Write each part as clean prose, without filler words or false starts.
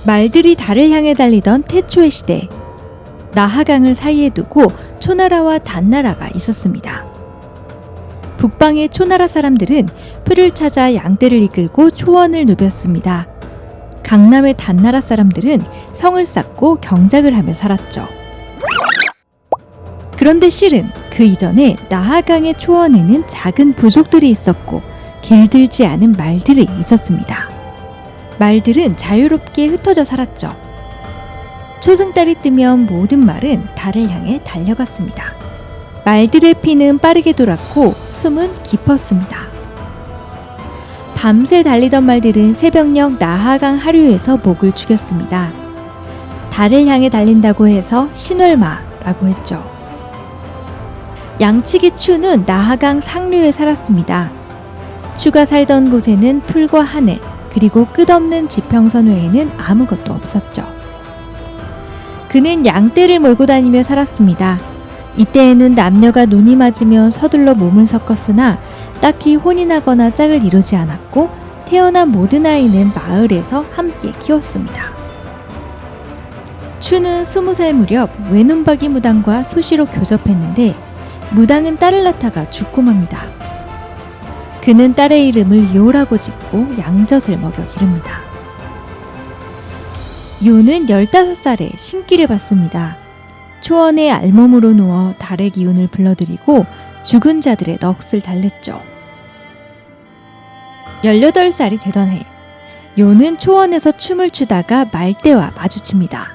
말들이 달을 향해 달리던 태초의 시대, 나하강을 사이에 두고 초나라와 단나라가 있었습니다. 북방의 초나라 사람들은 풀을 찾아 양떼를 이끌고 초원을 누볐습니다. 강남의 단나라 사람들은 성을 쌓고 경작을 하며 살았죠. 그런데 실은 그 이전에 나하강의 초원에는 작은 부족들이 있었고 길들지 않은 말들이 있었습니다. 말들은 자유롭게 흩어져 살았죠. 초승달이 뜨면 모든 말은 달을 향해 달려갔습니다. 말들의 피는 빠르게 돌았고 숨은 깊었습니다. 밤새 달리던 말들은 새벽녘 나하강 하류에서 목을 죽였습니다. 달을 향해 달린다고 해서 신월마라고 했죠. 양치기 추는 나하강 상류에 살았습니다. 추가 살던 곳에는 풀과 하늘, 그리고 끝없는 지평선 외에는 아무것도 없었죠. 그는 양떼를 몰고 다니며 살았습니다. 이때에는 남녀가 눈이 맞으면 서둘러 몸을 섞었으나 딱히 혼이 나거나 짝을 이루지 않았고 태어난 모든 아이는 마을에서 함께 키웠습니다. 추는 20살 무렵 외눈박이 무당과 수시로 교접했는데 무당은 딸을 낳다가 죽고 맙니다. 그는 딸의 이름을 요라고 짓고 양젖을 먹여 기릅니다. 요는 15살에 신기를 받습니다. 초원에 알몸으로 누워 달의 기운을 불러들이고 죽은 자들의 넋을 달랬죠. 18살이 되던 해, 요는 초원에서 춤을 추다가 말떼와 마주칩니다.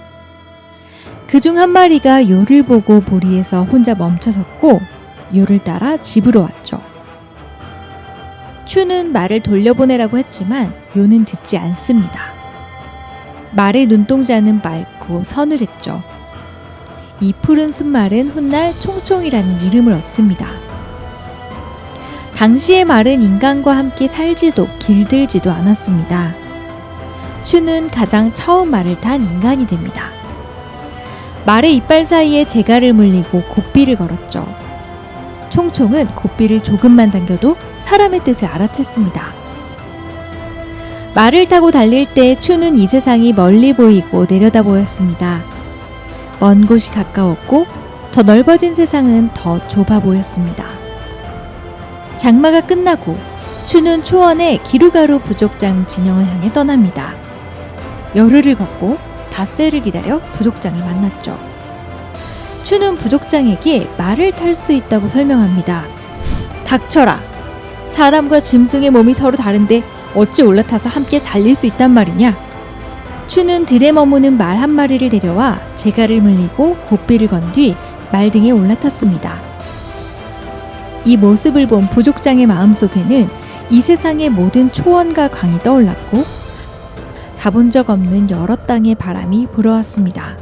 그중 한 마리가 요를 보고 보리에서 혼자 멈춰섰고 요를 따라 집으로 왔죠. 추는 말을 돌려보내라고 했지만 요는 듣지 않습니다. 말의 눈동자는 맑고 서늘했죠. 이 푸른 순말은 훗날 총총이라는 이름을 얻습니다. 당시의 말은 인간과 함께 살지도 길들지도 않았습니다. 추는 가장 처음 말을 탄 인간이 됩니다. 말의 이빨 사이에 재갈을 물리고 고삐를 걸었죠. 총총은 고삐를 조금만 당겨도 사람의 뜻을 알아챘습니다. 말을 타고 달릴 때 추는 이 세상이 멀리 보이고 내려다 보였습니다. 먼 곳이 가까웠고 더 넓어진 세상은 더 좁아 보였습니다. 장마가 끝나고 추는 초원의 기루가루 부족장 진영을 향해 떠납니다. 열흘을 걷고 닷새를 기다려 부족장을 만났죠. 추는 부족장에게 말을 탈 수 있다고 설명합니다. 닥쳐라. 사람과 짐승의 몸이 서로 다른데 어찌 올라타서 함께 달릴 수 있단 말이냐? 추는 들에 머무는 말 한 마리를 데려와 재갈을 물리고 고삐를 건 뒤 말 등에 올라탔습니다. 이 모습을 본 부족장의 마음속에는 이 세상의 모든 초원과 강이 떠올랐고 가본 적 없는 여러 땅의 바람이 불어왔습니다.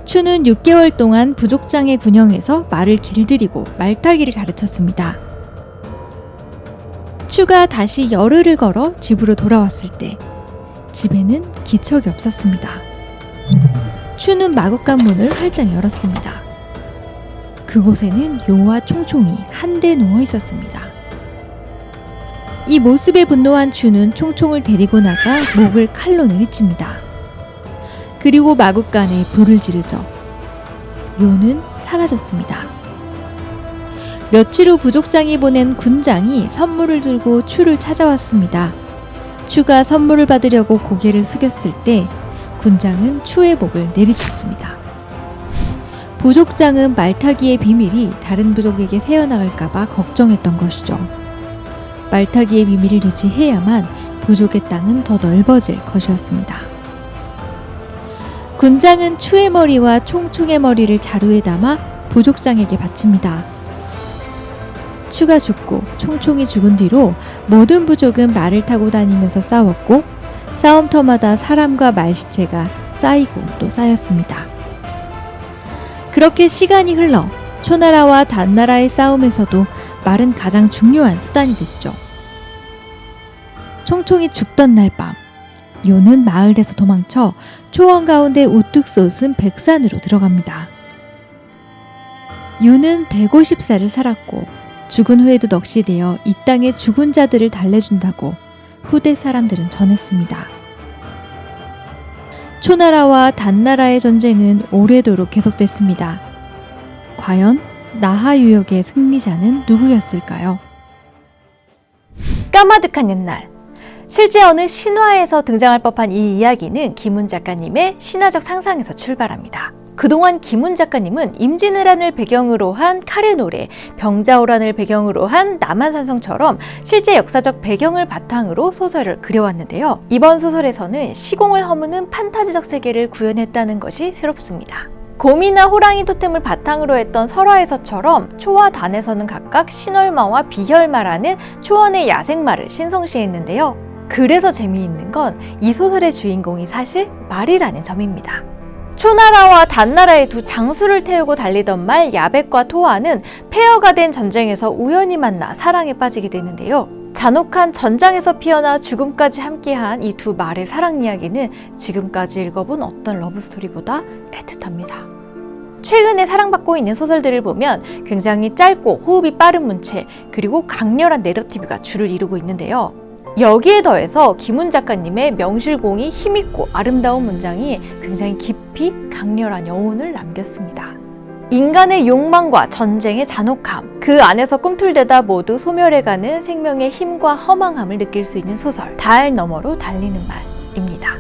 추는 6개월 동안 부족장의 군영에서 말을 길들이고 말타기를 가르쳤습니다. 추가 다시 열흘을 걸어 집으로 돌아왔을 때 집에는 기척이 없었습니다. 추는 마구간 문을 활짝 열었습니다. 그곳에는 요와 총총이 한데 누워 있었습니다. 이 모습에 분노한 추는 총총을 데리고 나가 목을 칼로 내리칩니다. 그리고 마구간에 불을 지르죠. 요는 사라졌습니다. 며칠 후 부족장이 보낸 군장이 선물을 들고 추를 찾아왔습니다. 추가 선물을 받으려고 고개를 숙였을 때 군장은 추의 목을 내리쳤습니다. 부족장은 말타기의 비밀이 다른 부족에게 새어나갈까봐 걱정했던 것이죠. 말타기의 비밀을 유지해야만 부족의 땅은 더 넓어질 것이었습니다. 군장은 추의 머리와 총총의 머리를 자루에 담아 부족장에게 바칩니다. 추가 죽고 총총이 죽은 뒤로 모든 부족은 말을 타고 다니면서 싸웠고 싸움터마다 사람과 말 시체가 쌓이고 또 쌓였습니다. 그렇게 시간이 흘러 초나라와 단나라의 싸움에서도 말은 가장 중요한 수단이 됐죠. 총총이 죽던 날 밤, 요는 마을에서 도망쳐 초원 가운데 우뚝 솟은 백산으로 들어갑니다. 요는 150살을 살았고 죽은 후에도 넋이 되어 이 땅의 죽은 자들을 달래준다고 후대 사람들은 전했습니다. 초나라와 단나라의 전쟁은 오래도록 계속됐습니다. 과연 나하유역의 승리자는 누구였을까요? 까마득한 옛날. 실제 어느 신화에서 등장할 법한 이 이야기는 김훈 작가님의 신화적 상상에서 출발합니다. 그동안 김훈 작가님은 임진왜란을 배경으로 한 칼의 노래, 병자호란을 배경으로 한 남한산성처럼 실제 역사적 배경을 바탕으로 소설을 그려왔는데요. 이번 소설에서는 시공을 허무는 판타지적 세계를 구현했다는 것이 새롭습니다. 곰이나 호랑이 토템을 바탕으로 했던 설화에서처럼 초와 단에서는 각각 신월마와 비혈마라는 초원의 야생마를 신성시했는데요. 그래서 재미있는 건 이 소설의 주인공이 사실 말이라는 점입니다. 초나라와 단나라의 두 장수를 태우고 달리던 말 야백과 토아는 폐허가 된 전쟁에서 우연히 만나 사랑에 빠지게 되는데요. 잔혹한 전장에서 피어나 죽음까지 함께한 이 두 말의 사랑 이야기는 지금까지 읽어본 어떤 러브스토리보다 애틋합니다. 최근에 사랑받고 있는 소설들을 보면 굉장히 짧고 호흡이 빠른 문체, 그리고 강렬한 내러티브가 주를 이루고 있는데요. 여기에 더해서 김훈 작가님의 명실공히 힘있고 아름다운 문장이 굉장히 깊이 강렬한 여운을 남겼습니다. 인간의 욕망과 전쟁의 잔혹함, 그 안에서 꿈틀대다 모두 소멸해가는 생명의 힘과 허망함을 느낄 수 있는 소설, 달 너머로 달리는 말입니다.